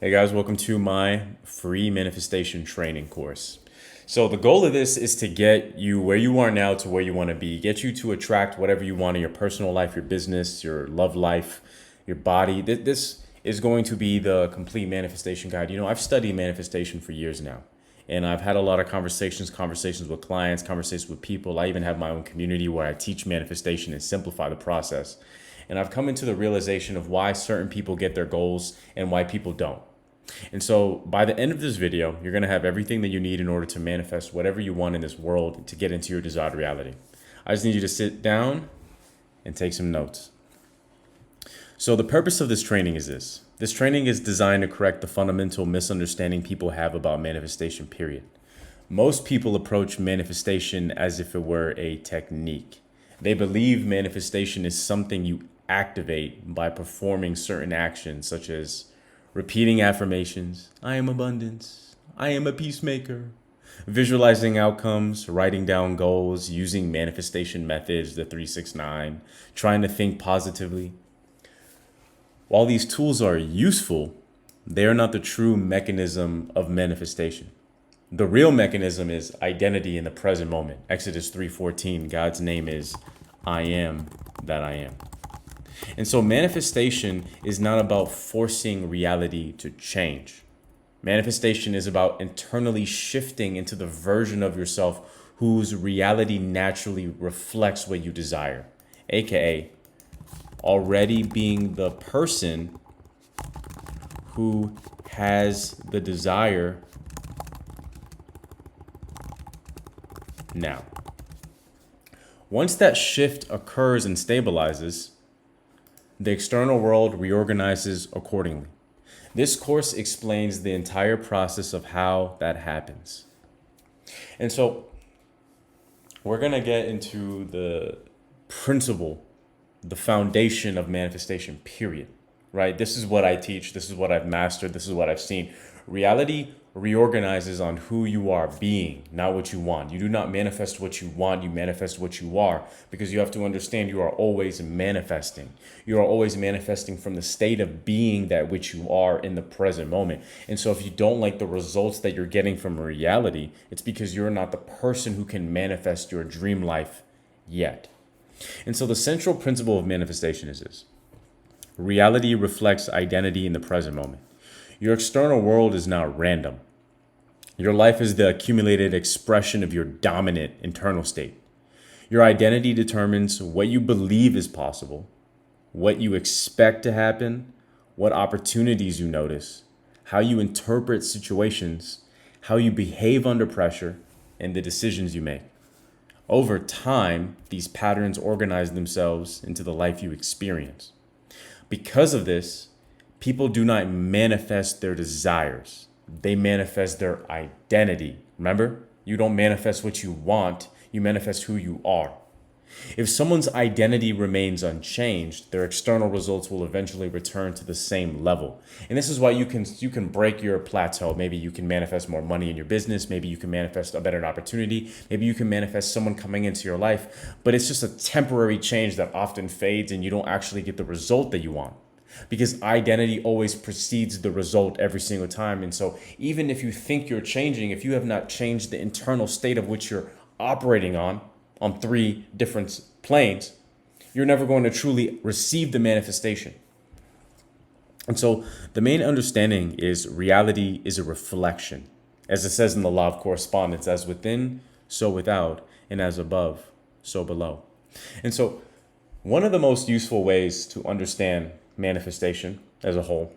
Hey guys, welcome to my free manifestation training course. So the goal of this is to get you where you are now to where you want to be, get you to attract whatever you want in your personal life, your business, your love life, your body. This is going to be the complete manifestation guide. I've studied manifestation for years now, and I've had a lot of conversations with clients, conversations with people. I even have my own community where I teach manifestation and simplify the process. And I've come into the realization of why certain people get their goals and why people don't. And so by the end of this video, you're going to have everything that you need in order to manifest whatever you want in this world to get into your desired reality. I just need you to sit down and take some notes. So the purpose of this training is this. This training is designed to correct the fundamental misunderstanding people have about manifestation, period. Most people approach manifestation as if it were a technique. They believe manifestation is something you activate by performing certain actions, such as repeating affirmations, I am abundance, I am a peacemaker, visualizing outcomes, writing down goals, using manifestation methods, the 369, trying to think positively. While these tools are useful, they are not the true mechanism of manifestation. The real mechanism is identity in the present moment. Exodus 3:14, God's name is I am that I am. And so manifestation is not about forcing reality to change. Manifestation is about internally shifting into the version of yourself whose reality naturally reflects what you desire, aka already being the person who has the desire now. Once that shift occurs and stabilizes, the external world reorganizes accordingly. This course explains the entire process of how that happens. And so we're going to get into the principle, the foundation of manifestation, period. Right? This is what I teach. This is what I've mastered. This is what I've seen. Reality reorganizes on who you are being, not what you want. You do not manifest what you want. You manifest what you are, because you have to understand you are always manifesting. You are always manifesting from the state of being that which you are in the present moment. And so if you don't like the results that you're getting from reality, it's because you're not the person who can manifest your dream life yet. And so the central principle of manifestation is this. Reality reflects identity in the present moment. Your external world is not random. Your life is the accumulated expression of your dominant internal state. Your identity determines what you believe is possible, what you expect to happen, what opportunities you notice, how you interpret situations, how you behave under pressure, and the decisions you make. Over time, these patterns organize themselves into the life you experience. Because of this, people do not manifest their desires. They manifest their identity. Remember, you don't manifest what you want, you manifest who you are. If someone's identity remains unchanged, their external results will eventually return to the same level. And this is why you can break your plateau. Maybe you can manifest more money in your business. Maybe you can manifest a better opportunity. Maybe you can manifest someone coming into your life. But it's just a temporary change that often fades and you don't actually get the result that you want. Because identity always precedes the result every single time. And so even if you think you're changing, if you have not changed the internal state of which you're operating on three different planes, you're never going to truly receive the manifestation. And so the main understanding is reality is a reflection. As it says in the law of correspondence, as within, so without, and as above, so below. And so one of the most useful ways to understand manifestation as a whole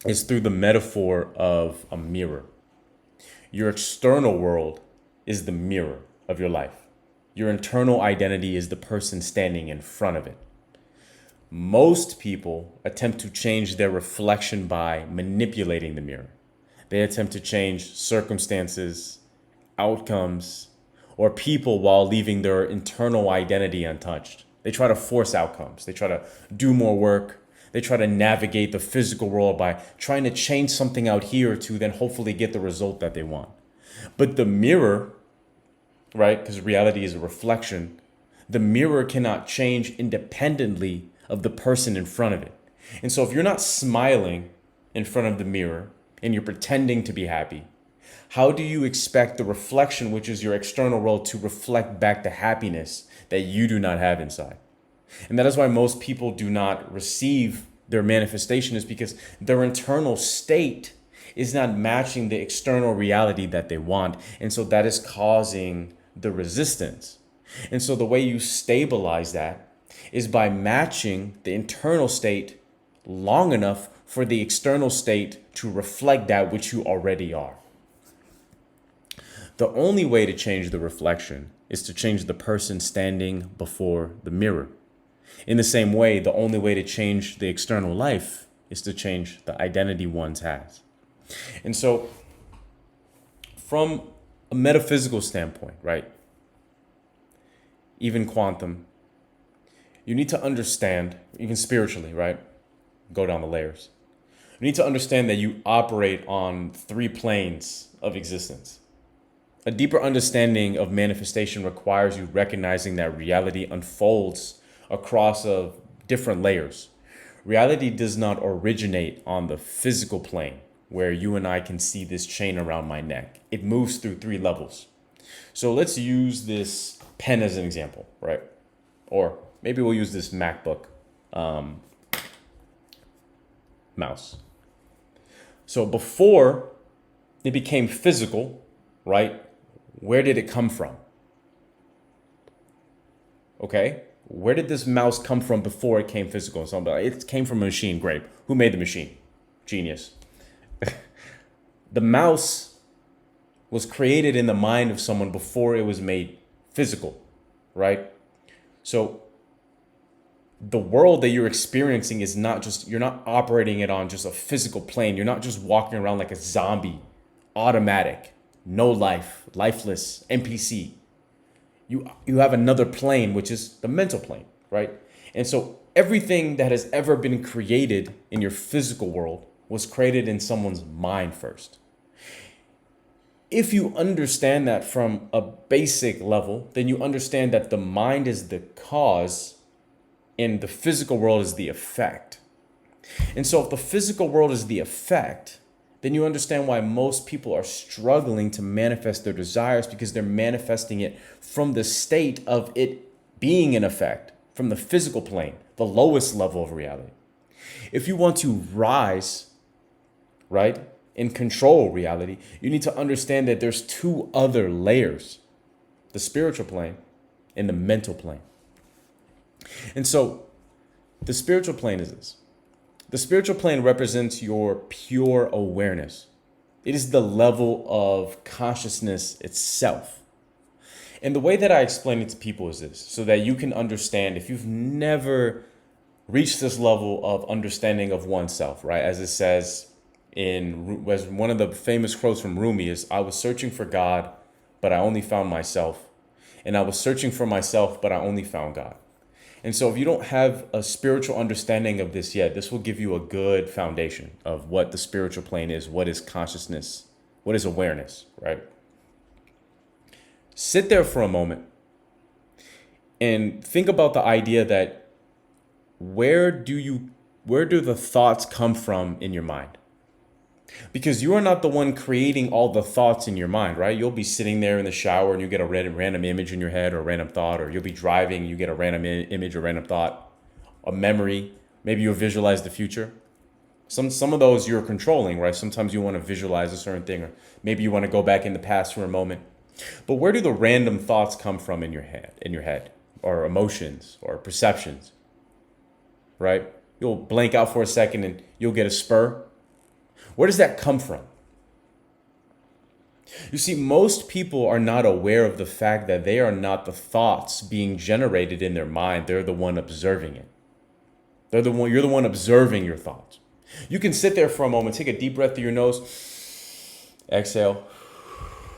is through the metaphor of a mirror. Your external world is the mirror of your life. Your internal identity is the person standing in front of it. Most people attempt to change their reflection by manipulating the mirror. They attempt to change circumstances, outcomes, or people while leaving their internal identity untouched. They try to force outcomes. They try to do more work. They try to navigate the physical world by trying to change something out here to then hopefully get the result that they want. But the mirror, right, because reality is a reflection, the mirror cannot change independently of the person in front of it. And so if you're not smiling in front of the mirror and you're pretending to be happy, how do you expect the reflection, which is your external world, to reflect back the happiness that you do not have inside? And that is why most people do not receive their manifestation, is because their internal state is not matching the external reality that they want. And so that is causing the resistance. And so the way you stabilize that is by matching the internal state long enough for the external state to reflect that which you already are. The only way to change the reflection is to change the person standing before the mirror. In the same way, the only way to change the external life is to change the identity one has. And so from a metaphysical standpoint, right? Even quantum, you need to understand, even spiritually, right? Go down the layers. You need to understand that you operate on 3 planes of existence. A deeper understanding of manifestation requires you recognizing that reality unfolds across different layers. Reality does not originate on the physical plane where you and I can see this chain around my neck. It moves through 3 levels. So let's use this pen as an example, right? Or maybe we'll use this MacBook mouse. So before it became physical, right? Where did it come from? Okay? Where did this mouse come from before it came physical? So it came from a machine. Great. Who made the machine? Genius. The mouse was created in the mind of someone before it was made physical, right? So the world that you're experiencing is not just, you're not operating it on just a physical plane. You're not just walking around like a zombie, automatic, no life, lifeless, NPC. You have another plane, which is the mental plane, right? And so everything that has ever been created in your physical world was created in someone's mind first. If you understand that from a basic level, then you understand that the mind is the cause and the physical world is the effect. And so if the physical world is the effect, then you understand why most people are struggling to manifest their desires, because they're manifesting it from the state of it being an effect, from the physical plane, the lowest level of reality. If you want to rise, right, and control reality, you need to understand that there's 2 other layers, the spiritual plane and the mental plane. And so the spiritual plane is this. The spiritual plane represents your pure awareness. It is the level of consciousness itself. And the way that I explain it to people is this, so that you can understand, if you've never reached this level of understanding of oneself, right? As it says as one of the famous quotes from Rumi is, I was searching for God, but I only found myself. And I was searching for myself, but I only found God. And so if you don't have a spiritual understanding of this yet, this will give you a good foundation of what the spiritual plane is, what is consciousness, what is awareness, right? Sit there for a moment and think about the idea that where do the thoughts come from in your mind? Because you are not the one creating all the thoughts in your mind, right? You'll be sitting there in the shower and you get a random image in your head, or a random thought, or you'll be driving and you get a random image or random thought, a memory. Maybe you'll visualize the future. Some of those you're controlling, right? Sometimes you want to visualize a certain thing, or maybe you want to go back in the past for a moment. But where do the random thoughts come from in your head, or emotions or perceptions, right? You'll blank out for a second and you'll get a spur. Where does that come from? You see, most people are not aware of the fact that they are not the thoughts being generated in their mind. They're the one observing it. You're the one observing your thoughts. You can sit there for a moment, take a deep breath through your nose, exhale,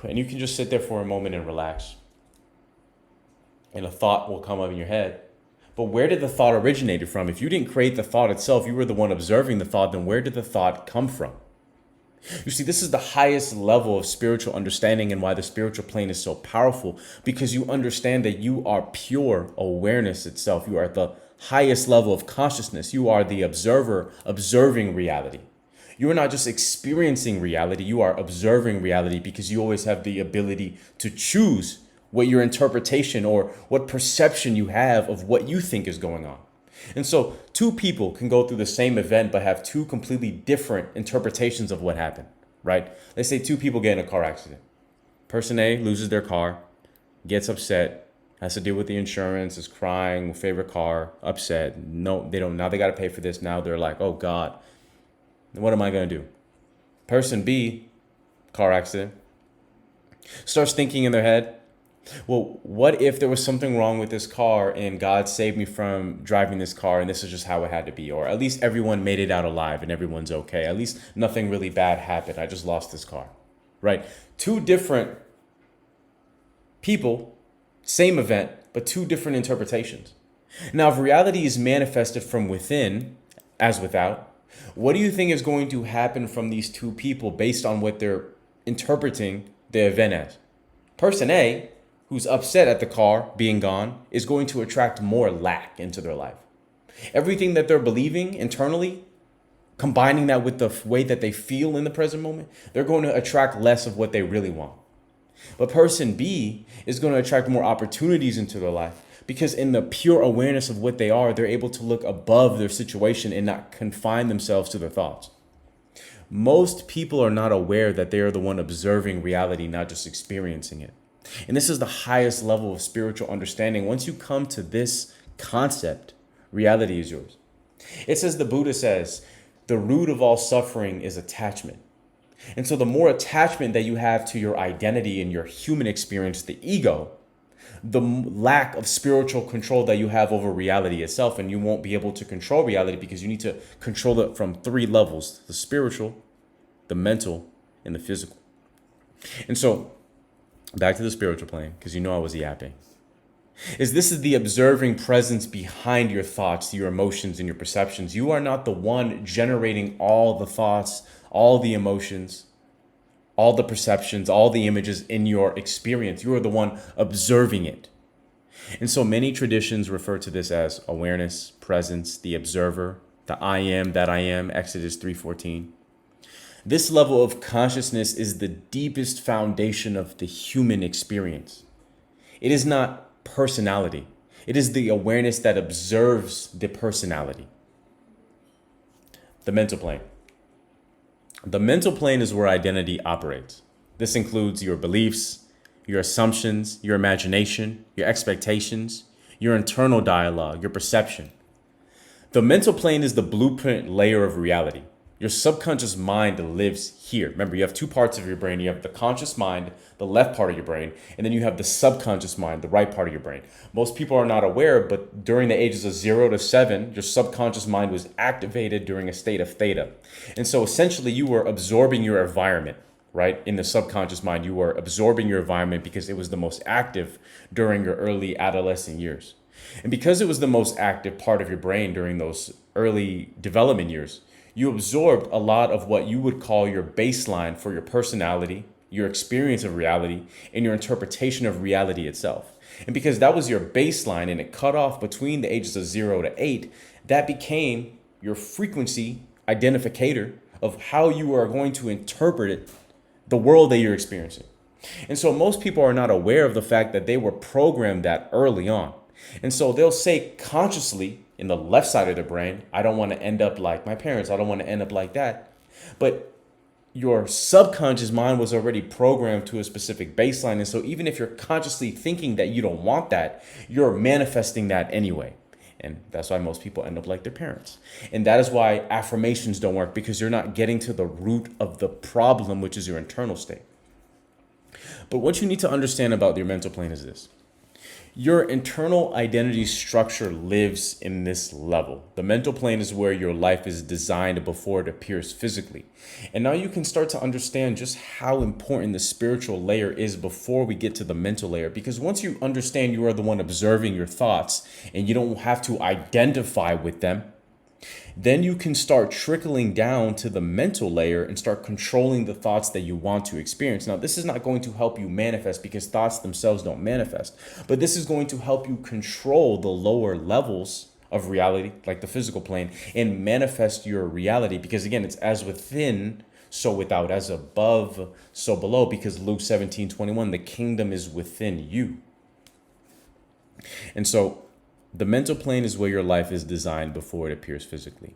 and you can just sit there for a moment and relax. And a thought will come up in your head. But where did the thought originate from? If you didn't create the thought itself, you were the one observing the thought, then where did the thought come from? You see, this is the highest level of spiritual understanding, and why the spiritual plane is so powerful, because you understand that you are pure awareness itself. You are at the highest level of consciousness. You are the observer observing reality. You are not just experiencing reality, you are observing reality because you always have the ability to choose what your interpretation or what perception you have of what you think is going on. And so two people can go through the same event but have two completely different interpretations of what happened, right? Let's say two people get in a car accident. Person A loses their car, gets upset, has to deal with the insurance, is crying, favorite car, upset. No, they don't. Now they got to pay for this. Now they're like, oh God, what am I going to do? Person B, car accident, starts thinking in their head, well, what if there was something wrong with this car and God saved me from driving this car and this is just how it had to be? Or at least everyone made it out alive and everyone's okay. At least nothing really bad happened. I just lost this car, right? Two different people, same event, but two different interpretations. Now, if reality is manifested from within as without, what do you think is going to happen from these two people based on what they're interpreting the event as? Person A, who's upset at the car being gone, is going to attract more lack into their life. Everything that they're believing internally, combining that with the way that they feel in the present moment, they're going to attract less of what they really want. But person B is going to attract more opportunities into their life because in the pure awareness of what they are, they're able to look above their situation and not confine themselves to their thoughts. Most people are not aware that they are the one observing reality, not just experiencing it. And this is the highest level of spiritual understanding. Once you come to this concept, reality is yours. It says, the Buddha says, the root of all suffering is attachment. And so the more attachment that you have to your identity and your human experience, the ego, the lack of spiritual control that you have over reality itself. And you won't be able to control reality because you need to control it from three levels: the spiritual, the mental, and the physical. And so back to the spiritual plane, because you know I was yapping, this is the observing presence behind your thoughts, your emotions, and your perceptions. You are not the one generating all the thoughts, all the emotions, all the perceptions, all the images in your experience. You are the one observing it. And so many traditions refer to this as awareness, presence, the observer, the I am that I am, Exodus 3:14. This level of consciousness is the deepest foundation of the human experience. It is not personality. It is the awareness that observes the personality. The mental plane. The mental plane is where identity operates. This includes your beliefs, your assumptions, your imagination, your expectations, your internal dialogue, your perception. The mental plane is the blueprint layer of reality. Your subconscious mind lives here. Remember, you have two parts of your brain. You have the conscious mind, the left part of your brain, and then you have the subconscious mind, the right part of your brain. Most people are not aware, but during the ages of 0 to 7, your subconscious mind was activated during a state of theta. And so essentially you were absorbing your environment, right? In the subconscious mind, you were absorbing your environment because it was the most active during your early adolescent years. And because it was the most active part of your brain during those early development years, you absorbed a lot of what you would call your baseline for your personality, your experience of reality, and your interpretation of reality itself. And because that was your baseline and it cut off between the ages of 0 to 8, that became your frequency identificator of how you are going to interpret it, the world that you're experiencing. And so most people are not aware of the fact that they were programmed that early on. And so they'll say consciously in the left side of their brain, I don't want to end up like my parents. I don't want to end up like that. But your subconscious mind was already programmed to a specific baseline. And so even if you're consciously thinking that you don't want that, you're manifesting that anyway. And that's why most people end up like their parents. And that is why affirmations don't work, because you're not getting to the root of the problem, which is your internal state. But what you need to understand about your mental plane is this. Your internal identity structure lives in this level. The mental plane is where your life is designed before it appears physically. And now you can start to understand just how important the spiritual layer is before we get to the mental layer. Because once you understand you are the one observing your thoughts and you don't have to identify with them, then you can start trickling down to the mental layer and start controlling the thoughts that you want to experience. Now, this is not going to help you manifest because thoughts themselves don't manifest, but this is going to help you control the lower levels of reality, like the physical plane, and manifest your reality. Because again, it's as within, so without, as above, so below. Because Luke 17:21, the kingdom is within you. And so the mental plane is where your life is designed before it appears physically.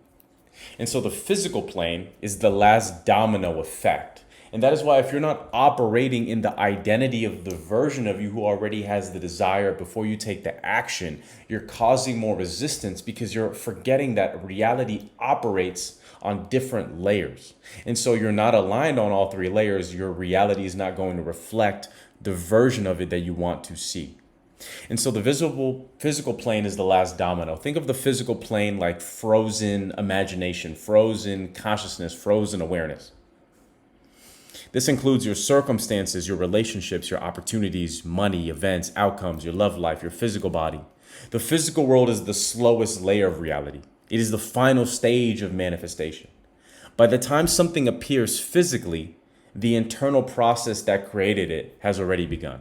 And so the physical plane is the last domino effect. And that is why if you're not operating in the identity of the version of you who already has the desire before you take the action, you're causing more resistance because you're forgetting that reality operates on different layers. And so you're not aligned on all three layers. Your reality is not going to reflect the version of it that you want to see. And so the physical plane is the last domino. Think of the physical plane like frozen imagination, frozen consciousness, frozen awareness. This includes your circumstances, your relationships, your opportunities, money, events, outcomes, your love life, your physical body. The physical world is the slowest layer of reality. It is the final stage of manifestation. By the time something appears physically, the internal process that created it has already begun.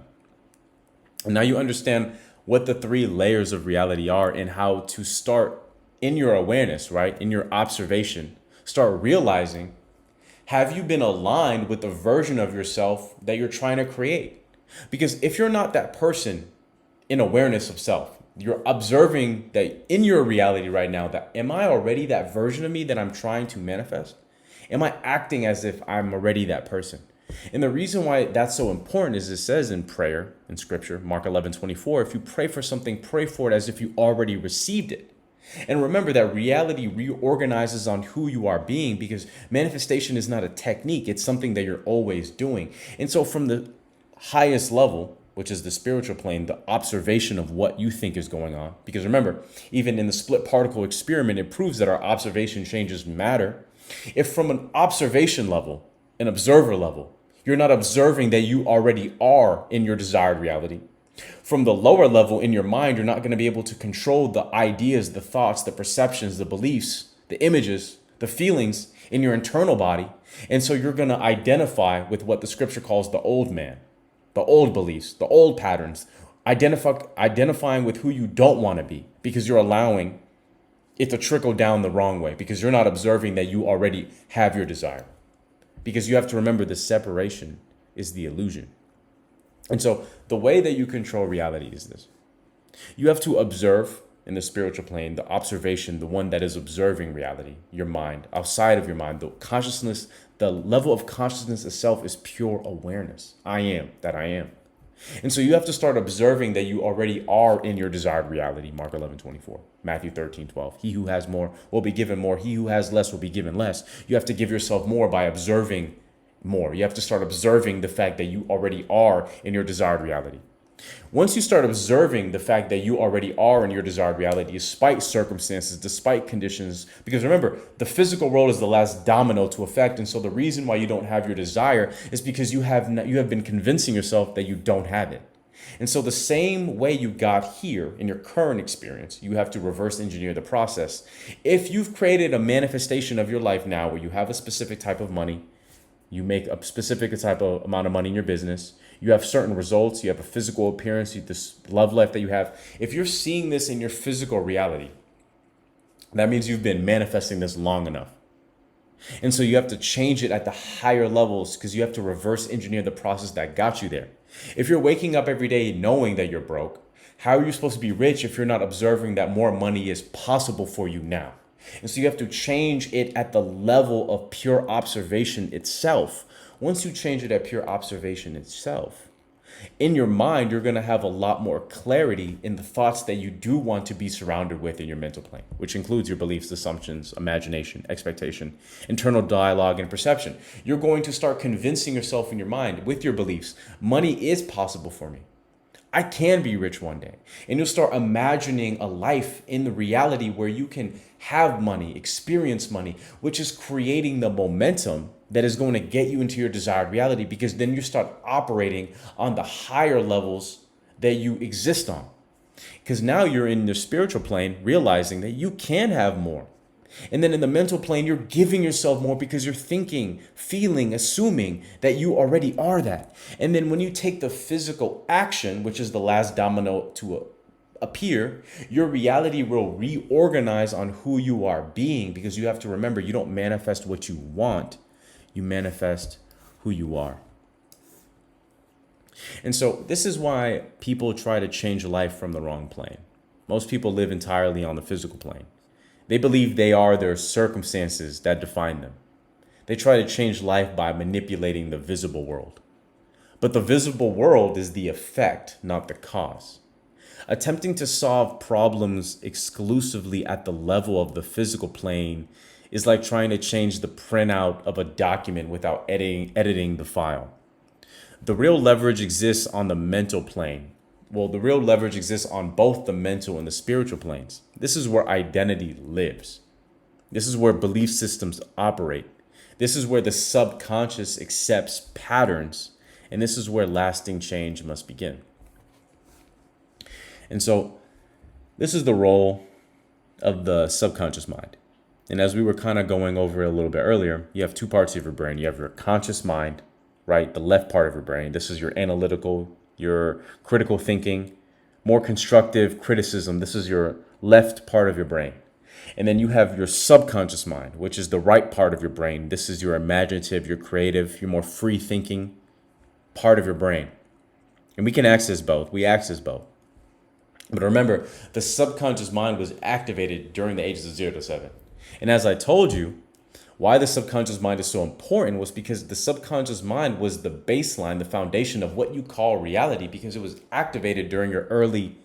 And now you understand what the three layers of reality are and how to start in your awareness, right? In your observation, start realizing, have you been aligned with the version of yourself that you're trying to create? Because if you're not that person in awareness of self, you're observing that in your reality right now, that am I already that version of me that I'm trying to manifest? Am I acting as if I'm already that person? And the reason why that's so important is it says in prayer, in scripture, Mark 11:24, if you pray for something, pray for it as if you already received it. And remember that reality reorganizes on who you are being, because manifestation is not a technique. It's something that you're always doing. And so from the highest level, which is the spiritual plane, the observation of what you think is going on. Because remember, even in the split particle experiment, it proves that our observation changes matter. If from an observation level, an observer level, you're not observing that you already are in your desired reality. From the lower level in your mind, you're not going to be able to control the ideas, the thoughts, the perceptions, the beliefs, the images, the feelings in your internal body. And so you're going to identify with what the scripture calls the old man, the old beliefs, the old patterns, identifying with who you don't want to be, because you're allowing it to trickle down the wrong way, because you're not observing that you already have your desire. Because you have to remember, the separation is the illusion. And so the way that you control reality is this. You have to observe in the spiritual plane, the observation, the one that is observing reality, your mind, outside of your mind, the consciousness, the level of consciousness itself is pure awareness. I am that I am. And so you have to start observing that you already are in your desired reality. Mark 11:24, Matthew 13:12. He who has more will be given more. He who has less will be given less. You have to give yourself more by observing more. You have to start observing the fact that you already are in your desired reality. Once you start observing the fact that you already are in your desired reality, despite circumstances, despite conditions, because remember, the physical world is the last domino to affect. And so the reason why you don't have your desire is because you have been convincing yourself that you don't have it. And so the same way you got here in your current experience, you have to reverse engineer the process. If you've created a manifestation of your life now where you have a specific type of money, you make a specific type of amount of money in your business, you have certain results, you have a physical appearance, this love life that you have. If you're seeing this in your physical reality, that means you've been manifesting this long enough. And so you have to change it at the higher levels, because you have to reverse engineer the process that got you there. If you're waking up every day knowing that you're broke, how are you supposed to be rich if you're not observing that more money is possible for you now? And so you have to change it at the level of pure observation itself. Once you change it at pure observation itself, in your mind, you're going to have a lot more clarity in the thoughts that you do want to be surrounded with in your mental plane, which includes your beliefs, assumptions, imagination, expectation, internal dialogue, and perception. You're going to start convincing yourself in your mind with your beliefs, money is possible for me. I can be rich one day. And you'll start imagining a life in the reality where you can have money, experience money, which is creating the momentum that is going to get you into your desired reality, because then you start operating on the higher levels that you exist on. Because now you're in the spiritual plane, realizing that you can have more. And then in the mental plane, you're giving yourself more because you're thinking, feeling, assuming that you already are that. And then when you take the physical action, which is the last domino to appear, your reality will reorganize on who you are being, because you have to remember, you don't manifest what you want, you manifest who you are. And so this is why people try to change life from the wrong plane. Most people live entirely on the physical plane. They believe they are their circumstances that define them. They try to change life by manipulating the visible world. But the visible world is the effect, not the cause. Attempting to solve problems exclusively at the level of the physical plane is like trying to change the printout of a document without editing the file. The real leverage exists on the mental plane. Well, the real leverage exists on both the mental and the spiritual planes. This is where identity lives. This is where belief systems operate. This is where the subconscious accepts patterns. And this is where lasting change must begin. And so this is the role of the subconscious mind. And as we were kind of going over a little bit earlier, you have two parts of your brain. You have your conscious mind, right? The left part of your brain. This is your analytical, your critical thinking, more constructive criticism. This is your left part of your brain. And then you have your subconscious mind, which is the right part of your brain. This is your imaginative, your creative, your more free thinking part of your brain. And we can access both. We access both. But remember, the subconscious mind was activated during the ages of 0 to 7. And as I told you, why the subconscious mind is so important was because the subconscious mind was the baseline, the foundation of what you call reality, because it was activated during your early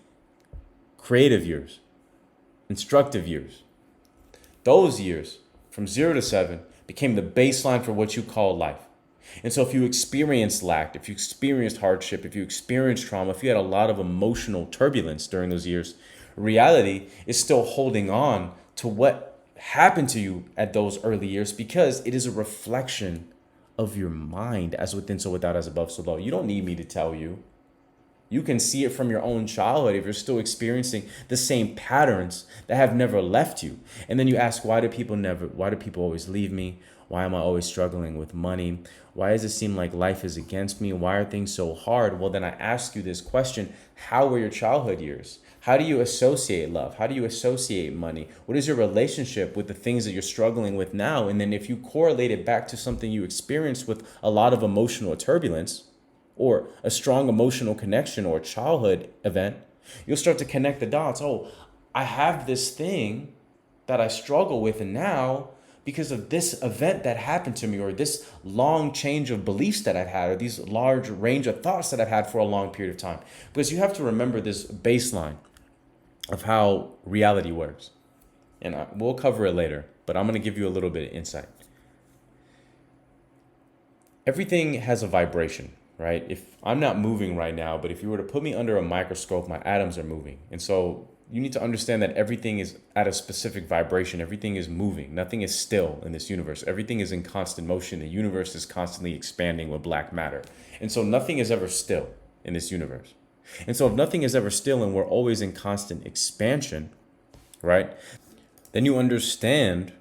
creative years, instructive years. Those years from 0 to 7 became the baseline for what you call life. And so if you experienced lack, if you experienced hardship, if you experienced trauma, if you had a lot of emotional turbulence during those years, reality is still holding on to what happened to you at those early years, because it is a reflection of your mind, as within, so without, as above, so below. You don't need me to tell you. You can see it from your own childhood if you're still experiencing the same patterns that have never left you. And then you ask, why do people always leave me? Why am I always struggling with money? Why does it seem like life is against me? Why are things so hard? Well, then I ask you this question: how were your childhood years? How do you associate love? How do you associate money? What is your relationship with the things that you're struggling with now? And then if you correlate it back to something you experienced with a lot of emotional turbulence, or a strong emotional connection, or a childhood event, you'll start to connect the dots. Oh, I have this thing that I struggle with, and now because of this event that happened to me, or this long change of beliefs that I've had, or these large range of thoughts that I've had for a long period of time. Because you have to remember this baseline of how reality works. And we'll cover it later, but I'm going to give you a little bit of insight. Everything has a vibration, right? If I'm not moving right now, but if you were to put me under a microscope, my atoms are moving. And so you need to understand that everything is at a specific vibration. Everything is moving. Nothing is still in this universe. Everything is in constant motion. The universe is constantly expanding with black matter. And so nothing is ever still in this universe. And so if nothing is ever still and we're always in constant expansion, right, then you understand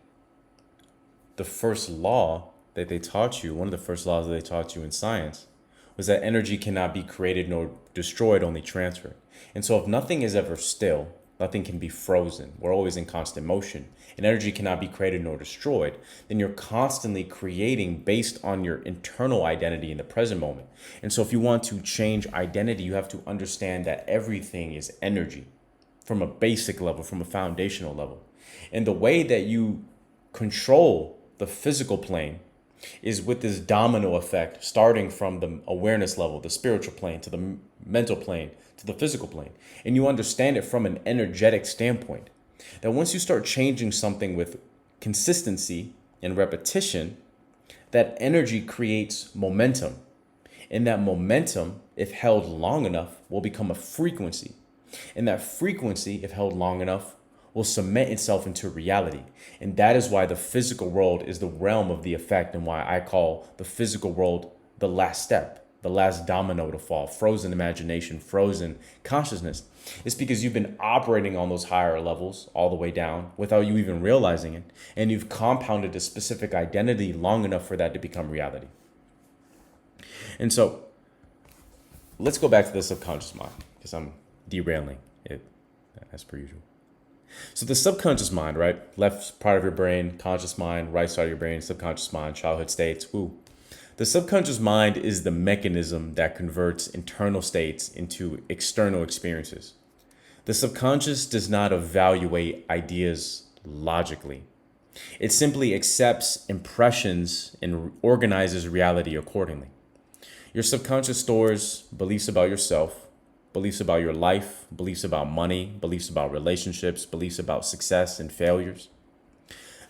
the first law that they taught you, one of the first laws that they taught you in science, was that energy cannot be created nor destroyed, only transferred. And so if nothing is ever still, nothing can be frozen. We're always in constant motion, and energy cannot be created nor destroyed. Then you're constantly creating based on your internal identity in the present moment. And so if you want to change identity, you have to understand that everything is energy from a basic level, from a foundational level. And the way that you control the physical plane is with this domino effect, starting from the awareness level, the spiritual plane, to the mental plane, to the physical plane. And you understand it from an energetic standpoint. That once you start changing something with consistency and repetition, that energy creates momentum. And that momentum, if held long enough, will become a frequency. And that frequency, if held long enough, will cement itself into reality. And that is why the physical world is the realm of the effect, and why I call the physical world the last step, the last domino to fall, frozen imagination, frozen consciousness. It's because you've been operating on those higher levels all the way down without you even realizing it. And you've compounded a specific identity long enough for that to become reality. And so let's go back to the subconscious mind, because I'm derailing it. as per usual. So the subconscious mind, right? Left part of your brain, conscious mind, right side of your brain, subconscious mind, childhood states. Woo. The subconscious mind is the mechanism that converts internal states into external experiences. The subconscious does not evaluate ideas logically. It simply accepts impressions and organizes reality accordingly. Your subconscious stores beliefs about yourself, beliefs about your life, beliefs about money, beliefs about relationships, beliefs about success and failures.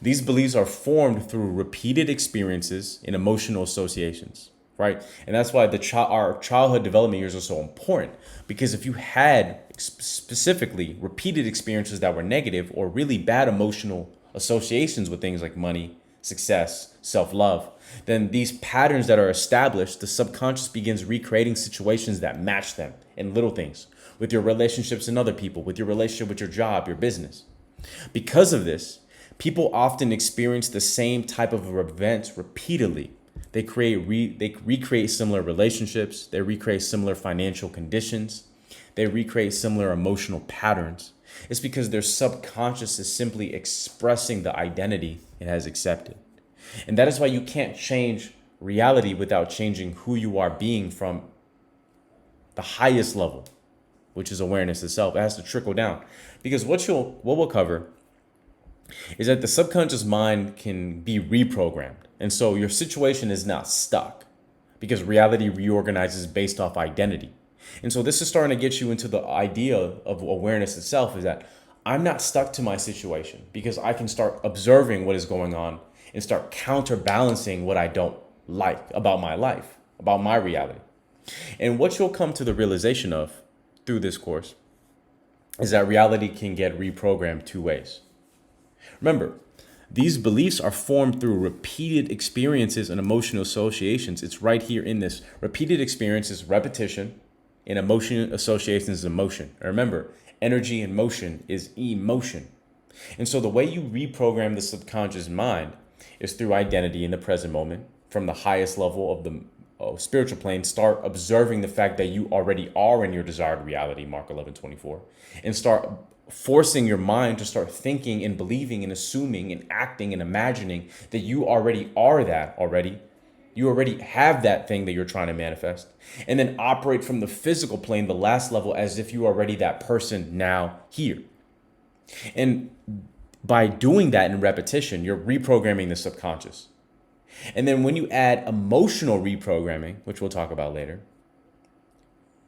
These beliefs are formed through repeated experiences and emotional associations, right? And that's why our childhood development years are so important, because if you had specifically repeated experiences that were negative or really bad emotional associations with things like money, success, self-love, then these patterns that are established, the subconscious begins recreating situations that match them in little things, with your relationships and other people, with your relationship with your job, your business. Because of this, people often experience the same type of events repeatedly. They recreate similar relationships, they recreate similar financial conditions, they recreate similar emotional patterns. It's because their subconscious is simply expressing the identity it has accepted. And that is why you can't change reality without changing who you are being from the highest level, which is awareness itself. It has to trickle down. Because what we'll cover is that the subconscious mind can be reprogrammed. And so your situation is not stuck because reality reorganizes based off identity. And so this is starting to get you into the idea of awareness itself, is that I'm not stuck to my situation because I can start observing what is going on and start counterbalancing what I don't like about my life, about my reality. And what you'll come to the realization of through this course is that reality can get reprogrammed two ways. Remember, these beliefs are formed through repeated experiences and emotional associations. It's right here in this. Repeated experiences, repetition, and emotion associations is emotion. And remember, energy in motion is emotion. And so the way you reprogram the subconscious mind is through identity in the present moment. From the highest level of the spiritual plane, start observing the fact that you already are in your desired reality, Mark 11:24, and start forcing your mind to start thinking and believing and assuming and acting and imagining that you already are that already. You already have that thing that you're trying to manifest. And then operate from the physical plane, the last level, as if you are already that person now here. And by doing that in repetition, you're reprogramming the subconscious. And then when you add emotional reprogramming, which we'll talk about later,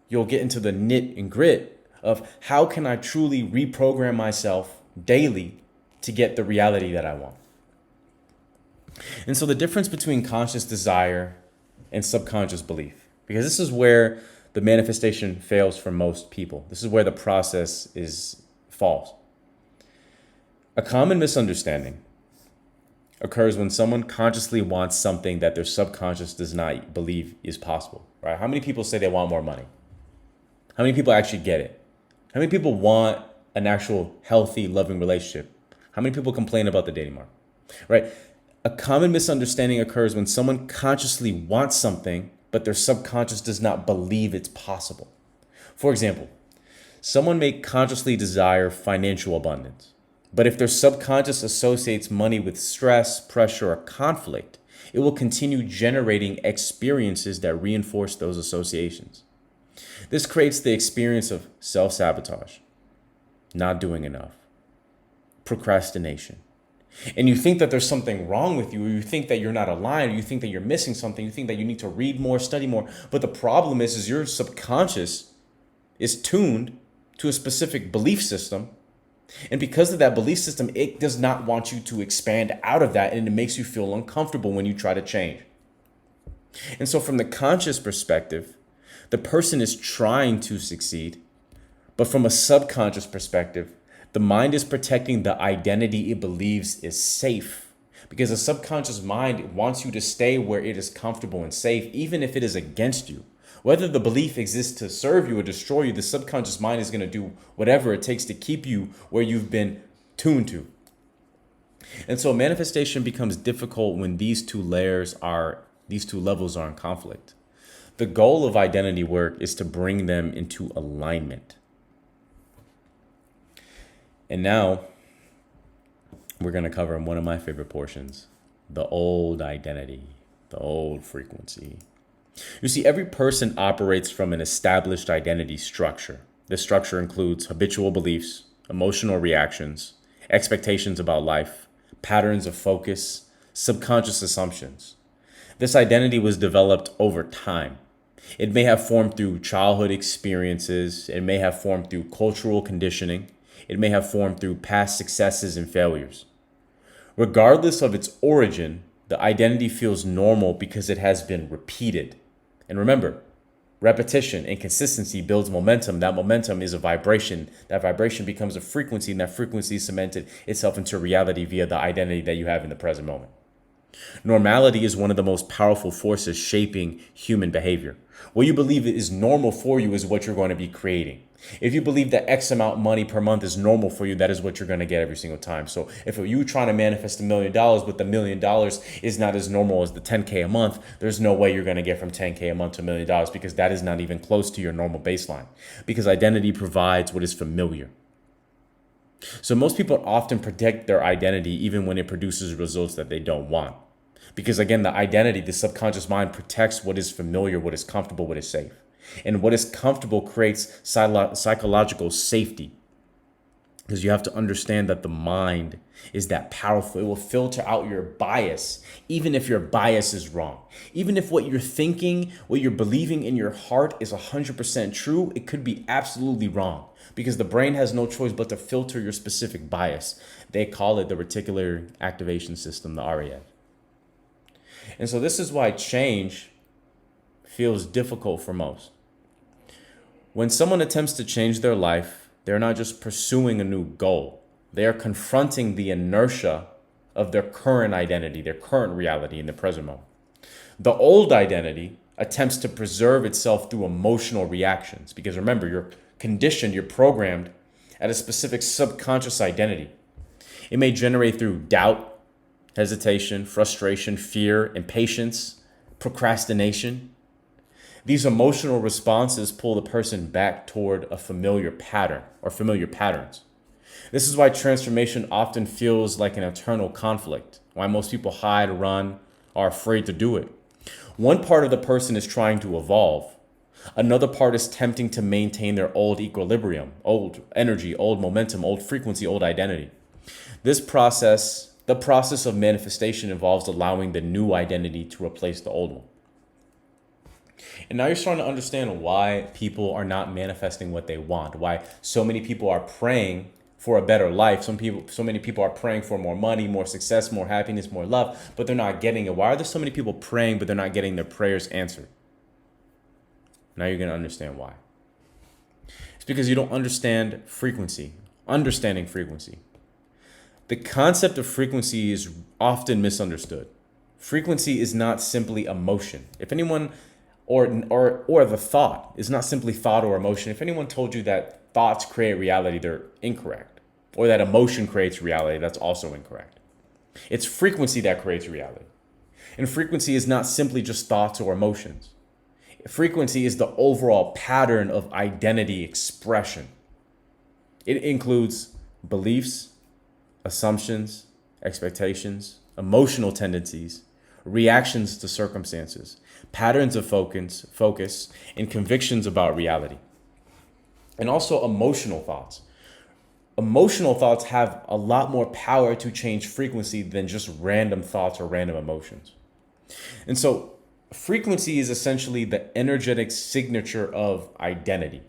you'll get into the nit and grit of how can I truly reprogram myself daily to get the reality that I want. And so the difference between conscious desire and subconscious belief, because this is where the manifestation fails for most people. This is where the process is false. A common misunderstanding occurs when someone consciously wants something that their subconscious does not believe is possible, right? How many people say they want more money? How many people actually get it? How many people want an actual healthy, loving relationship? How many people complain about the dating market, right? A common misunderstanding occurs when someone consciously wants something, but their subconscious does not believe it's possible. For example, someone may consciously desire financial abundance, but if their subconscious associates money with stress, pressure, or conflict, it will continue generating experiences that reinforce those associations. This creates the experience of self-sabotage, not doing enough, procrastination. And you think that there's something wrong with you, or you think that you're not aligned, or you think that you're missing something, you think that you need to read more, study more. But the problem is your subconscious is tuned to a specific belief system. And because of that belief system, it does not want you to expand out of that, and it makes you feel uncomfortable when you try to change. And so from the conscious perspective, the person is trying to succeed, but from a subconscious perspective, the mind is protecting the identity it believes is safe, because the subconscious mind wants you to stay where it is comfortable and safe, even if it is against you. Whether the belief exists to serve you or destroy you, the subconscious mind is going to do whatever it takes to keep you where you've been tuned to. And so manifestation becomes difficult when these two levels are in conflict. The goal of identity work is to bring them into alignment. And now we're going to cover one of my favorite portions, the old identity, the old frequency. You see, every person operates from an established identity structure. This structure includes habitual beliefs, emotional reactions, expectations about life, patterns of focus, subconscious assumptions. This identity was developed over time. It may have formed through childhood experiences. It may have formed through cultural conditioning. It may have formed through past successes and failures. Regardless of its origin, the identity feels normal because it has been repeated. And remember, repetition and consistency builds momentum. That momentum is a vibration. That vibration becomes a frequency, and that frequency cemented itself into reality via the identity that you have in the present moment. Normality is one of the most powerful forces shaping human behavior. What you believe is normal for you is what you're going to be creating. If you believe that X amount of money per month is normal for you, that is what you're going to get every single time. So if you're trying to manifest $1 million, but the $1 million is not as normal as the 10K a month, there's no way you're going to get from 10K a month to $1 million, because that is not even close to your normal baseline, because identity provides what is familiar. So most people often protect their identity even when it produces results that they don't want. Because again, the identity, the subconscious mind protects what is familiar, what is comfortable, what is safe. And what is comfortable creates psychological safety. Because you have to understand that the mind is that powerful. It will filter out your bias, even if your bias is wrong. Even if what you're thinking, what you're believing in your heart is 100% true, it could be absolutely wrong. Because the brain has no choice but to filter your specific bias. They call it the reticular activation system, the RAS. And so this is why change feels difficult for most. When someone attempts to change their life, they're not just pursuing a new goal. They are confronting the inertia of their current identity, their current reality in the present moment. The old identity attempts to preserve itself through emotional reactions. Because remember, you're conditioned, you're programmed at a specific subconscious identity. It may generate through doubt, hesitation, frustration, fear, impatience, procrastination. These emotional responses pull the person back toward a familiar pattern or familiar patterns. This is why transformation often feels like an internal conflict, why most people hide, run, are afraid to do it. One part of the person is trying to evolve. Another part is tempting to maintain their old equilibrium, old energy, old momentum, old frequency, old identity. The process of manifestation involves allowing the new identity to replace the old one. And now you're starting to understand why people are not manifesting what they want, why so many people are praying for a better life. So many people are praying for more money, more success, more happiness, more love, but they're not getting it. Why are there so many people praying, but they're not getting their prayers answered? Now you're going to understand why. It's because you don't understand frequency, understanding frequency. The concept of frequency is often misunderstood. Frequency is not simply emotion. If anyone, or the thought is not simply thought or emotion. If anyone told you that thoughts create reality, they're incorrect. Or that emotion creates reality, that's also incorrect. It's frequency that creates reality. And frequency is not simply just thoughts or emotions. Frequency is the overall pattern of identity expression. It includes beliefs, assumptions, expectations, emotional tendencies, reactions to circumstances, patterns of focus, and convictions about reality. And also emotional thoughts. Emotional thoughts have a lot more power to change frequency than just random thoughts or random emotions. And so frequency is essentially the energetic signature of identity.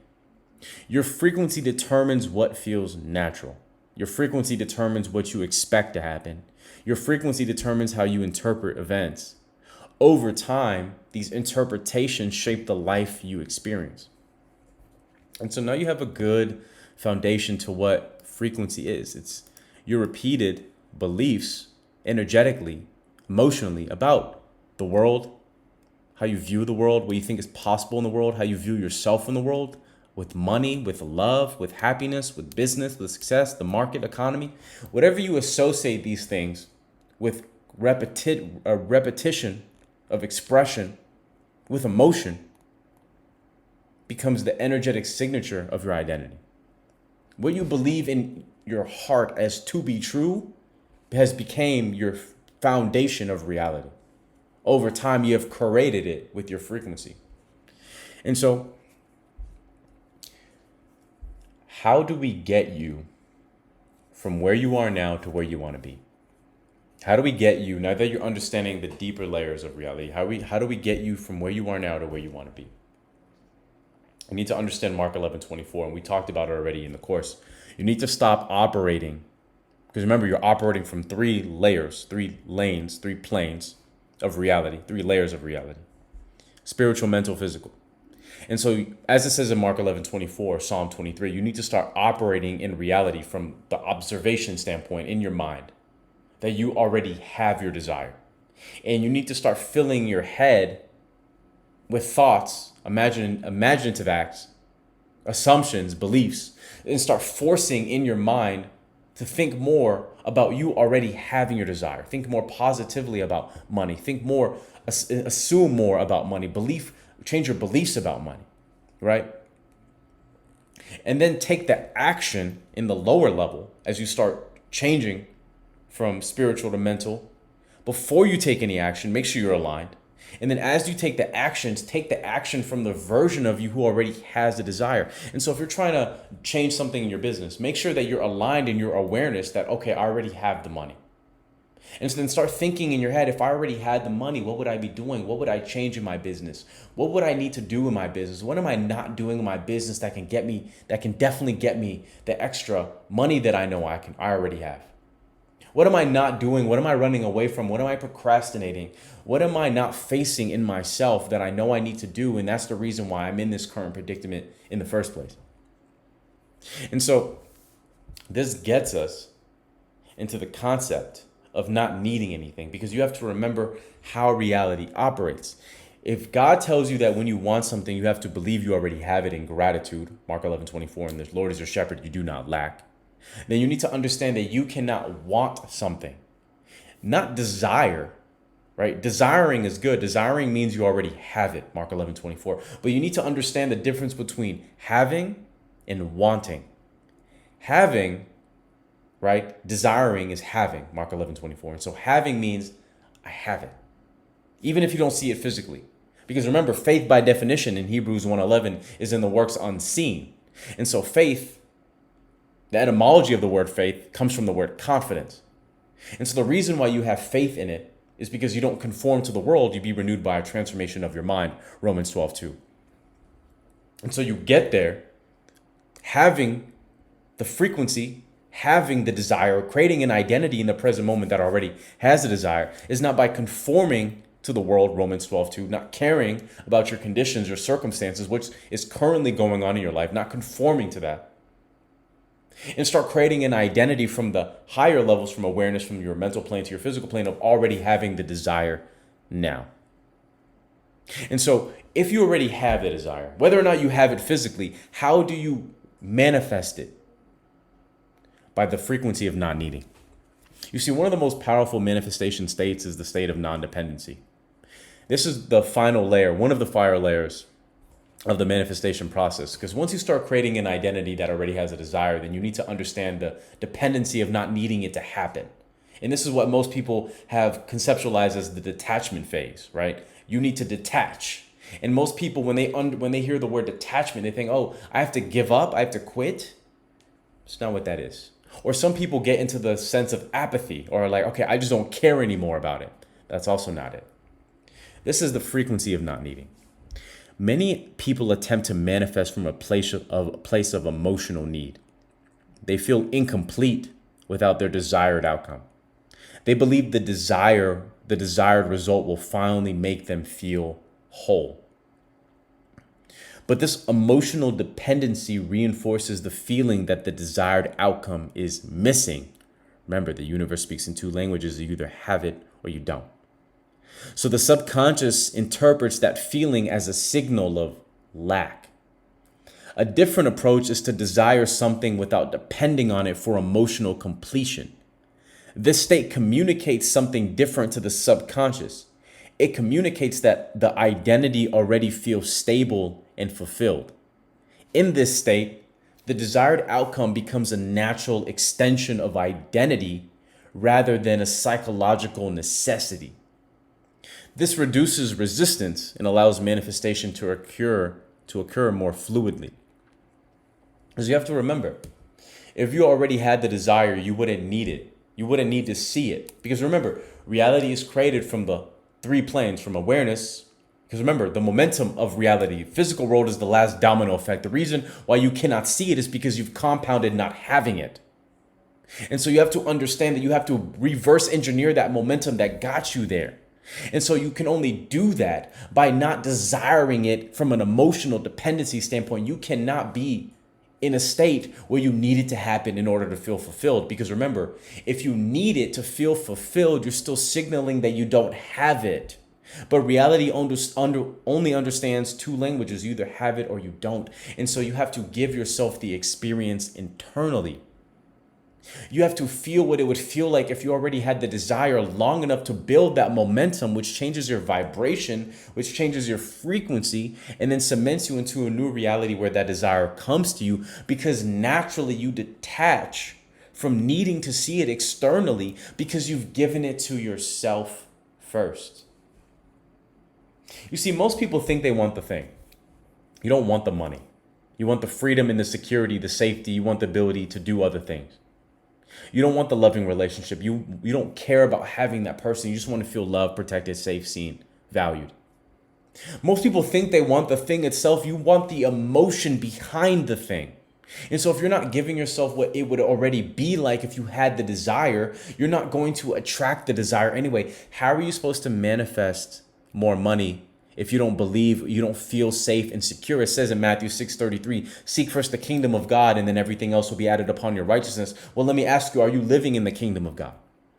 Your frequency determines what feels natural. Your frequency determines what you expect to happen. Your frequency determines how you interpret events. Over time, these interpretations shape the life you experience. And so now you have a good foundation to what frequency is. It's your repeated beliefs energetically, emotionally about the world, how you view the world, what you think is possible in the world, how you view yourself in the world, with money, with love, with happiness, with business, with success, the market, economy. Whatever you associate these things with repetition of expression, with emotion, becomes the energetic signature of your identity. What you believe in your heart as to be true has become your foundation of reality. Over time, you have created it with your frequency. And so, how do we get you from where you are now to where you want to be? How do we get you, now that you're understanding the deeper layers of reality, how do we get you from where you are now to where you want to be? You need to understand Mark 11:24, and we talked about it already in the course. You need to stop operating, because remember, you're operating from 3 layers, 3 lanes, 3 planes of reality, 3 layers of reality: spiritual, mental, physical. And so, as it says in Mark 11:24, Psalm 23, you need to start operating in reality from the observation standpoint in your mind that you already have your desire. And you need to start filling your head with thoughts, imaginative acts, assumptions, beliefs, and start forcing in your mind to think more about you already having your desire. Think more positively about money. Think more, assume more about money. Change your beliefs about money, right? And then take the action in the lower level as you start changing from spiritual to mental. Before you take any action, make sure you're aligned. And then as you take the actions, take the action from the version of you who already has the desire. And so if you're trying to change something in your business, make sure that you're aligned in your awareness that, okay, I already have the money. And so then start thinking in your head, if I already had the money, what would I be doing? What would I change in my business? What would I need to do in my business? What am I not doing in my business that can definitely get me the extra money that I know I already have? What am I not doing? What am I running away from? What am I procrastinating? What am I not facing in myself that I know I need to do? And that's the reason why I'm in this current predicament in the first place. And so this gets us into the concept of not needing anything, because you have to remember how reality operates. If God tells you that when you want something, you have to believe you already have it in gratitude, Mark 11:24, and the Lord is your shepherd, you do not lack, then you need to understand that you cannot want something, not desire, right? Desiring is good. Desiring means you already have it, Mark 11:24. But you need to understand the difference between having and wanting. Having, right? Desiring is having, Mark 11:24. And so having means I have it, even if you don't see it physically. Because remember, faith by definition in Hebrews 1:11 is in the works unseen. And so faith, the etymology of the word faith, comes from the word confidence. And so the reason why you have faith in it is because you don't conform to the world, you be renewed by a transformation of your mind, Romans 12:2. And so you get there having the frequency, having the desire, creating an identity in the present moment that already has the desire, is not by conforming to the world, Romans 12:2, not caring about your conditions or circumstances, which is currently going on in your life, not conforming to that. And start creating an identity from the higher levels, from awareness, from your mental plane to your physical plane, of already having the desire now. And so if you already have the desire, whether or not you have it physically, how do you manifest it? By the frequency of not needing. You see, one of the most powerful manifestation states is the state of non-dependency. This is the final layer, one of the fire layers of the manifestation process. Because once you start creating an identity that already has a desire, then you need to understand the dependency of not needing it to happen. And this is what most people have conceptualized as the detachment phase, right? You need to detach. And most people, when they hear the word detachment, they think, oh, I have to give up, I have to quit. It's not what that is. Or some people get into the sense of apathy, or like, okay, I just don't care anymore about it. That's also not it. This is the frequency of not needing. Many people attempt to manifest from a place of emotional need. They feel incomplete without their desired outcome. They believe the desired result will finally make them feel whole. But this emotional dependency reinforces the feeling that the desired outcome is missing. Remember, the universe speaks in 2 languages. You either have it or you don't. So the subconscious interprets that feeling as a signal of lack. A different approach is to desire something without depending on it for emotional completion. This state communicates something different to the subconscious. It communicates that the identity already feels stable and fulfilled. In this state, The desired outcome becomes a natural extension of identity rather than a psychological necessity. This reduces resistance and allows manifestation to occur more fluidly. Because you have to remember, if you already had the desire, you wouldn't need it. You wouldn't need to see it. Because remember, reality is created from the three planes, from awareness. Because remember, the momentum of reality, physical world is the last domino effect. The reason why you cannot see it is because you've compounded not having it. And so you have to understand that you have to reverse engineer that momentum that got you there. And so you can only do that by not desiring it from an emotional dependency standpoint. You cannot be in a state where you need it to happen in order to feel fulfilled. Because remember, if you need it to feel fulfilled, you're still signaling that you don't have it. But reality only understands two languages. You either have it or you don't. And so you have to give yourself the experience internally. You have to feel what it would feel like if you already had the desire long enough to build that momentum, which changes your vibration, which changes your frequency, and then cements you into a new reality where that desire comes to you, because naturally you detach from needing to see it externally because you've given it to yourself first. You see, most people think they want the thing. You don't want the money. You want the freedom and the security, the safety. You want the ability to do other things. You don't want the loving relationship. You don't care about having that person. You just want to feel loved, protected, safe, seen, valued. Most people think they want the thing itself. You want the emotion behind the thing. And so if you're not giving yourself what it would already be like if you had the desire, you're not going to attract the desire anyway. How are you supposed to manifest more money if you don't believe, you don't feel safe and secure? It says in Matthew 6:33, seek first the kingdom of God and then everything else will be added upon your righteousness. Well, let me ask you, are you living in the kingdom of God?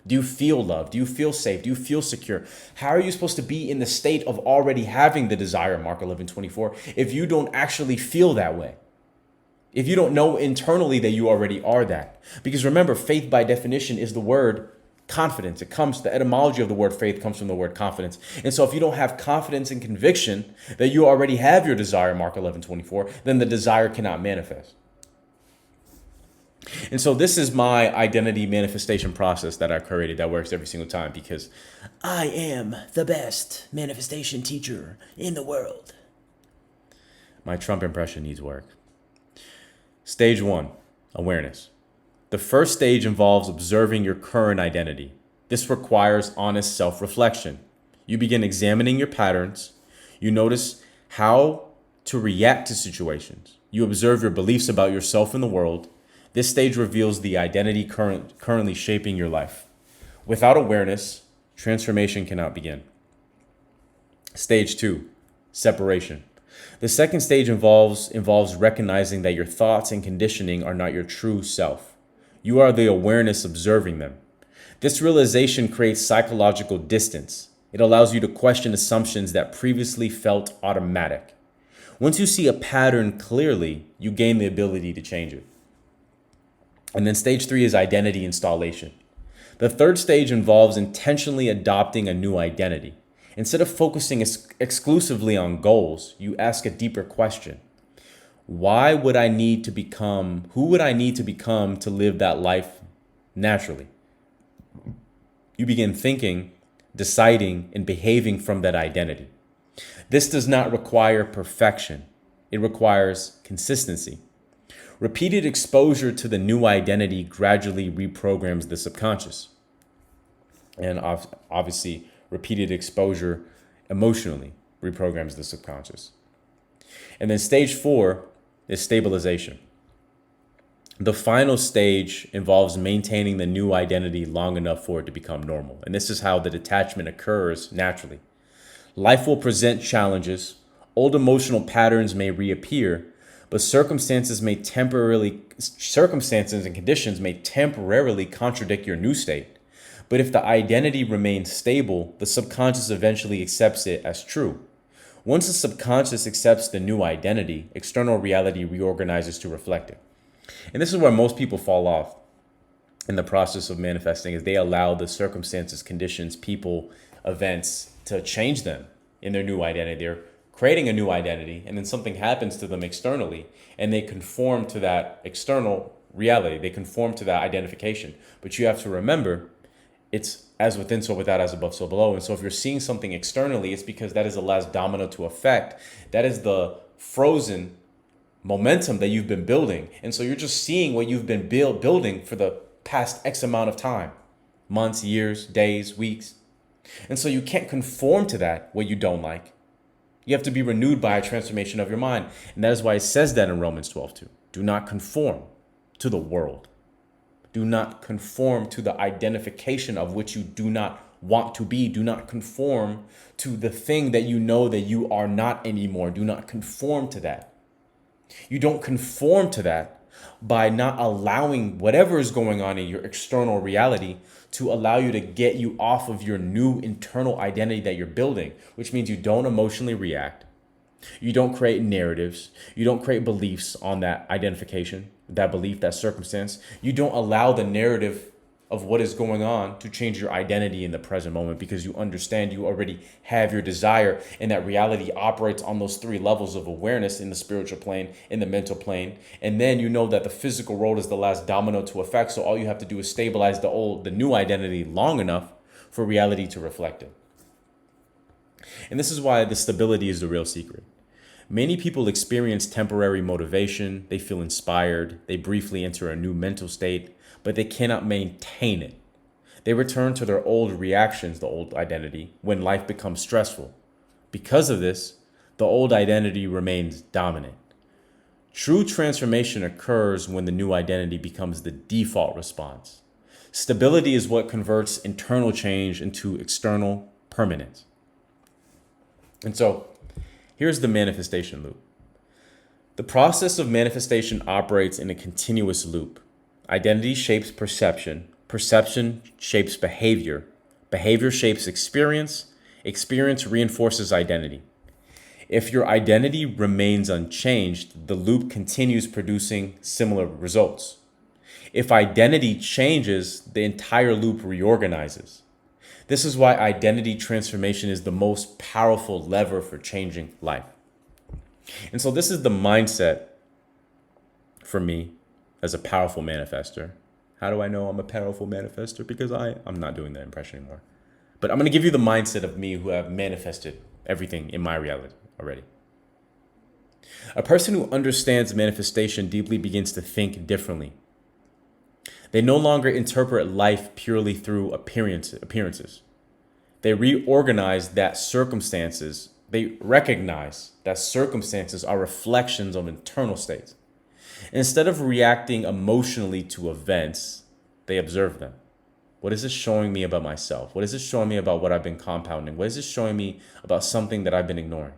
Do you feel loved? Do you feel safe? Do you feel secure? How are you supposed to be in the state of already having the desire, Mark 11:24, if you don't actually feel that way? If you don't know internally that you already are that? Because remember, faith by definition is the word confidence. The etymology of the word faith comes from the word confidence. And so if you don't have confidence and conviction that you already have your desire, Mark 11:24, then the desire cannot manifest. And so this is my identity manifestation process that I created that works every single time, because I am the best manifestation teacher in the world. My Trump impression needs work. Stage 1, awareness. The first stage involves observing your current identity. This requires honest self-reflection. You begin examining your patterns. You notice how to react to situations. You observe your beliefs about yourself and the world. This stage reveals the identity currently shaping your life. Without awareness, transformation cannot begin. Stage 2, separation. The second stage involves recognizing that your thoughts and conditioning are not your true self. You are the awareness observing them. This realization creates psychological distance. It allows you to question assumptions that previously felt automatic. Once you see a pattern clearly, you gain the ability to change it. And then stage 3 is identity installation. The third stage involves intentionally adopting a new identity. Instead of focusing exclusively on goals, you ask a deeper question. Who would I need to become to live that life naturally? You begin thinking, deciding, and behaving from that identity. This does not require perfection. It requires consistency. Repeated exposure to the new identity gradually reprograms the subconscious. And obviously, repeated exposure emotionally reprograms the subconscious. And then stage 4 is stabilization. The final stage involves maintaining the new identity long enough for it to become normal. And this is how the detachment occurs naturally. Life will present challenges. Old emotional patterns may reappear, but circumstances and conditions may temporarily contradict your new state. But if the identity remains stable, the subconscious eventually accepts it as true. Once the subconscious accepts the new identity, external reality reorganizes to reflect it. And this is where most people fall off in the process of manifesting, is they allow the circumstances, conditions, people, events to change them in their new identity. They're creating a new identity, and then something happens to them externally, and they conform to that external reality. They conform to that identification. But you have to remember, it's as within, so without, as above, so below. And so if you're seeing something externally, it's because that is the last domino to affect. That is the frozen momentum that you've been building. And so you're just seeing what you've been building for the past X amount of time, months, years, days, weeks. And so you can't conform to that, what you don't like. You have to be renewed by a transformation of your mind. And that is why it says that in Romans 12:2. Do not conform to the world. Do not conform to the identification of which you do not want to be. Do not conform to the thing that you know that you are not anymore. Do not conform to that. You don't conform to that by not allowing whatever is going on in your external reality to allow you to get you off of your new internal identity that you're building, which means you don't emotionally react. You don't create narratives. You don't create beliefs on that identification, that belief, that circumstance. You don't allow the narrative of what is going on to change your identity in the present moment, because you understand you already have your desire, and that reality operates on those three levels of awareness: in the spiritual plane, in the mental plane. And then you know that the physical world is the last domino to affect. So all you have to do is stabilize the new identity long enough for reality to reflect it. And this is why the stability is the real secret. Many people experience temporary motivation. They feel inspired. They briefly enter a new mental state, but they cannot maintain it. They return to their old reactions, the old identity, when life becomes stressful. Because of this, the old identity remains dominant. True transformation occurs when the new identity becomes the default response. Stability is what converts internal change into external permanence. And so, here's the manifestation loop. The process of manifestation operates in a continuous loop. Identity shapes perception. Perception shapes behavior. Behavior shapes experience. Experience reinforces identity. If your identity remains unchanged, the loop continues producing similar results. If identity changes, the entire loop reorganizes. This is why identity transformation is the most powerful lever for changing life. And so this is the mindset for me as a powerful manifester. How do I know I'm a powerful manifester? Because I'm not doing that impression anymore. But I'm going to give you the mindset of me who have manifested everything in my reality already. A person who understands manifestation deeply begins to think differently. They no longer interpret life purely through appearances. They recognize that circumstances are reflections of internal states. Instead of reacting emotionally to events, they observe them. What is this showing me about myself? What is this showing me about what I've been compounding? What is this showing me about something that I've been ignoring?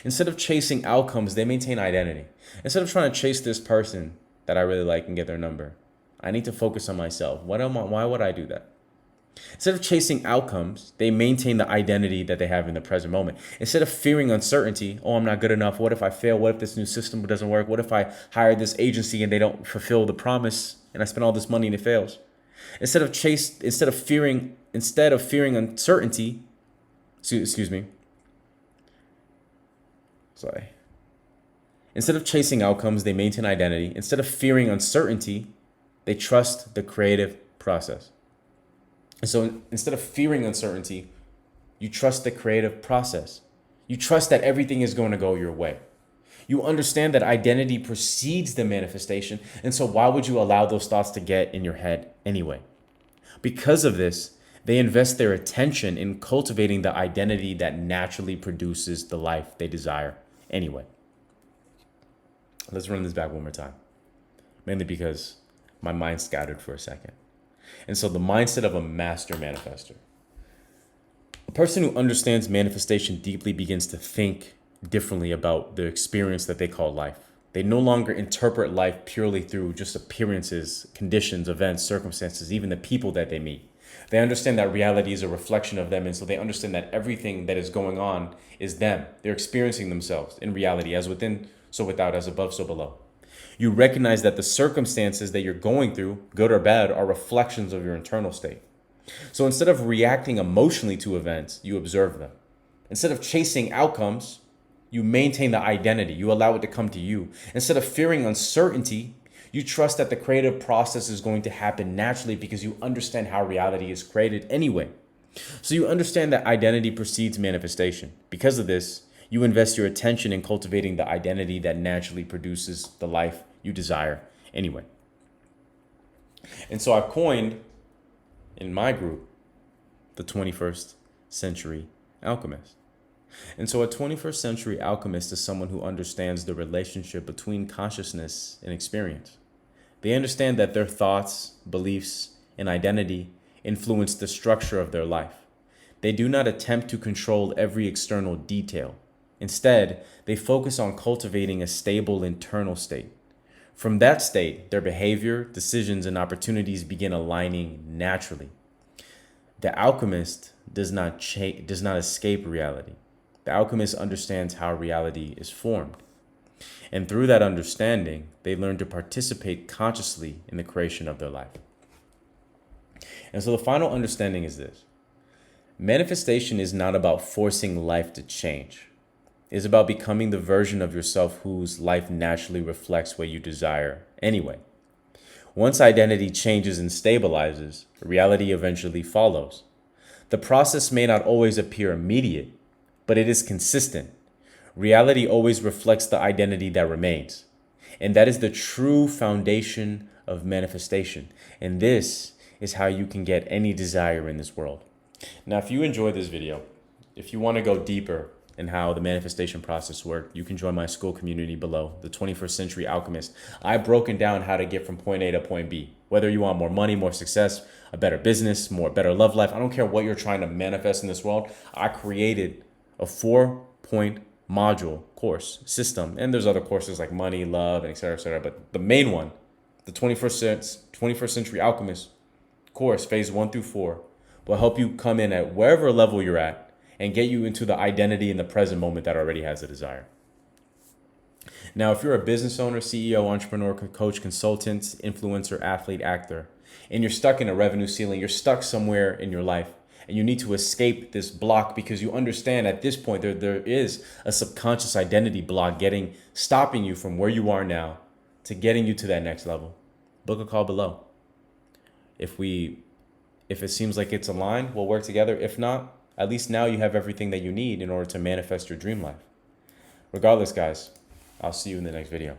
Instead of chasing outcomes, they maintain identity. Instead of trying to chase this person that I really like and get their number, I need to focus on myself. Why would I do that? Instead of chasing outcomes, they maintain the identity that they have in the present moment. Instead of fearing uncertainty, oh, I'm not good enough. What if I fail? What if this new system doesn't work? What if I hire this agency and they don't fulfill the promise and I spend all this money and it fails? Instead of fearing uncertainty, Instead of chasing outcomes, they maintain identity. Instead of fearing uncertainty, they trust the creative process. And so instead of fearing uncertainty, you trust the creative process. You trust that everything is going to go your way. You understand that identity precedes the manifestation. And so why would you allow those thoughts to get in your head anyway? Because of this, they invest their attention in cultivating the identity that naturally produces the life they desire anyway. Let's run this back one more time, mainly because my mind scattered for a second. And so the mindset of a master manifester. A person who understands manifestation deeply begins to think differently about the experience that they call life. They no longer interpret life purely through just appearances, conditions, events, circumstances, even the people that they meet. They understand that reality is a reflection of them, and so they understand that everything that is going on is them. They're experiencing themselves in reality, as within, so without, as above, so below. You recognize that the circumstances that you're going through, good or bad, are reflections of your internal state. So instead of reacting emotionally to events, you observe them. Instead of chasing outcomes, You maintain the identity. You allow it to come to you. Instead of fearing uncertainty, you trust that the creative process is going to happen naturally because you understand how reality is created anyway. So you understand that identity precedes manifestation. Because of this, you invest your attention in cultivating the identity that naturally produces the life you desire anyway. And so I coined in my group the 21st century alchemist. And so a 21st century alchemist is someone who understands the relationship between consciousness and experience. They understand that their thoughts, beliefs, and identity influence the structure of their life. They do not attempt to control every external detail. Instead, they focus on cultivating a stable internal state. From that state, their behavior, decisions, and opportunities begin aligning naturally. The alchemist does not escape reality. The alchemist understands how reality is formed. And through that understanding, they learn to participate consciously in the creation of their life. And so the final understanding is this. Manifestation is not about forcing life to change. It is about becoming the version of yourself whose life naturally reflects what you desire anyway. Once identity changes and stabilizes, reality eventually follows. The process may not always appear immediate, but it is consistent. Reality always reflects the identity that remains. And that is the true foundation of manifestation. And this is how you can get any desire in this world. Now, if you enjoyed this video, if you want to go deeper in how the manifestation process works, you can join my school community below, the 21st Century Alchemist. I've broken down how to get from point A to point B. Whether you want more money, more success, a better business, better love life, I don't care what you're trying to manifest in this world. I created a 4-point module course system. And there's other courses like money, love, and et cetera, et cetera. But the main one, the 21st Century Alchemist course, phase 1 through 4, will help you come in at wherever level you're at and get you into the identity in the present moment that already has a desire. Now, if you're a business owner, CEO, entrepreneur, coach, consultant, influencer, athlete, actor, and you're stuck in a revenue ceiling, you're stuck somewhere in your life, and you need to escape this block because you understand at this point there is a subconscious identity block stopping you from where you are now to getting you to that next level, book a call below. If it seems like it's aligned, we'll work together. If not, at least now you have everything that you need in order to manifest your dream life. Regardless, guys, I'll see you in the next video.